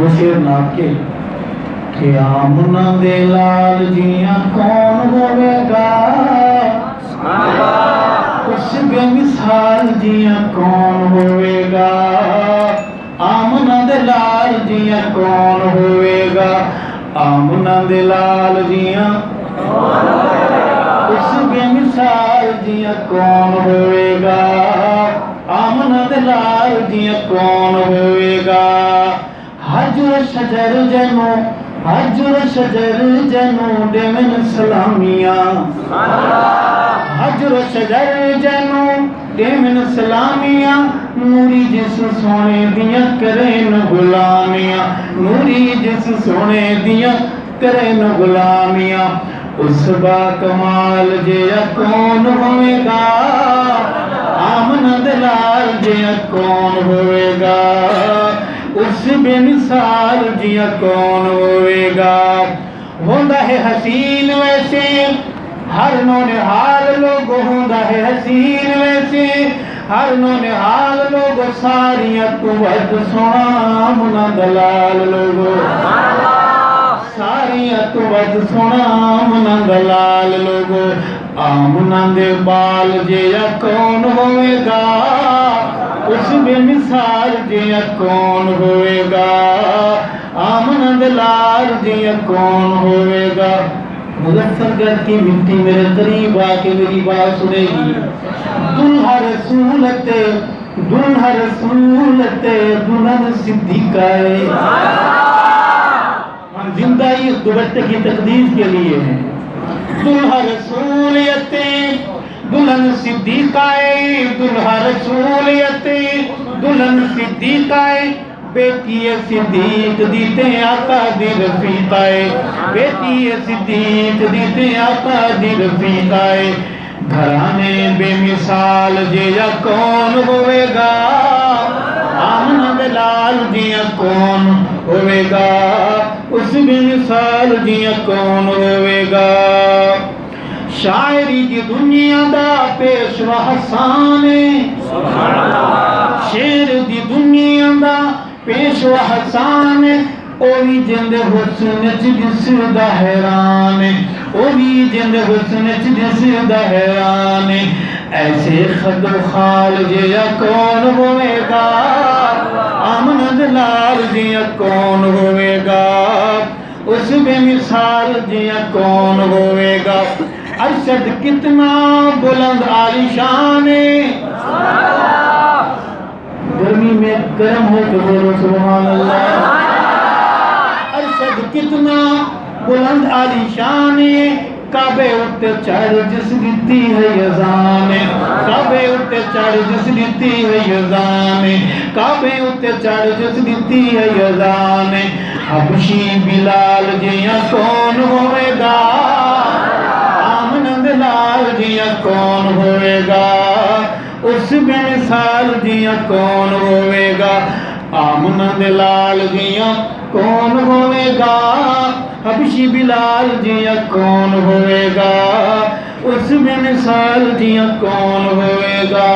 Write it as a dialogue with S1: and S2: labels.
S1: وہ شیر نات کے کہ آمنہ دے لال جیاں کون ہوئے گا، اس بے مثال جیاں کون ہوئے گا، آمنہ دے لال جیاں کون ہوئے گا، آمنہ دے لال جیاں اس بے مثال جیاں کون ہوئے گا، آمنہ دے لال جیاں کون ہوئے گا۔ حجر شجر جنو، حجر شجر جنو دیمن سلامیاں، حجر شجر جنو دیمن سلامیاں، نوری جس سونے دیاں کریں غلامیاں، نوری جس سونے دیاں کریں غلامیاں، اس با کمال جیا کون ہوئے گا، آمنہ دے لال جیا کون ہوئے گا، اس بے مثال جیا کون ہوئے گا۔ ہوندہ ہے حسین ویسے ہر نونہال لوگ، ہوندہ ہے حسین ویسے ہر نونہال لوگ، ساریاں تو ود سونا آمنہ دے لال لوگ، ساریاں تو ود سونا آمنہ دے لال لوگ، آمنہ دے بال جیا کون ہوئے گا، اس بے مثال جیا کون ہوئے گا، آمنہ دے لال جیا کون ہوئے گا۔ مظفر گڑھ کی مٹی میرے قریب آ کے میری بات سنے گی، دلہا رسولتے، دلہا رسولتے، دلہن صدیقہ ہے، ہم زندہ ہی دوبٹے کی تقدیس کے لیے ہیں۔ دلہا رسولیتے، دلہن صدیقہ ہے، دلہا رسولیتے، دلہن صدیقہ ہے، بیٹی صدیق دیتے آقا دی رفیقہ ہے، بیٹی صدیق دیتے آقا دی رفیقہ ہے، گھرانے بے مثال جیا کون ہوئے گا، آمنہ دے لال جیا کون ہوئے گا، اس بے مثال جیا کون ہوئے گا۔ شاعری کی دنیا دا پیشوا حسان، شیر دی دنیا دا پیشوا حسان، اوہی جند حسن جس دا حیران، اوہی جند حسن جس دا حیران، ایسے خد و خال جیا کون ہوئے گا، آمنہ دے لال جیا کون ہوئے گا، اس بے مثال جیا کون ہوئے گا۔ ارشد کتنا بلند عالی شان ہے، گرمی میں گرم ہو کے بولو سبحان اللہ۔ ارشد کتنا بلند عالی شان ہے، کعبے اٹھتے چڑھ جس دیتی ہے یزان، کعبے اٹھتے چڑھ جس دیتی ہے یزان، کعبے اٹھتے چڑھ جس دیتی ہے یزان، حبشی بلال جیا کون ہوئے گا، آمنہ دے لال جیا کون ہوئے گا، اس بے مثال جیا کون ہوئے گا، آمنہ دے لال جیا کون ہوئے گا، حبشی بلال جیا کون ہوئے گا، اس بے مثال جیا کون ہوئے گا۔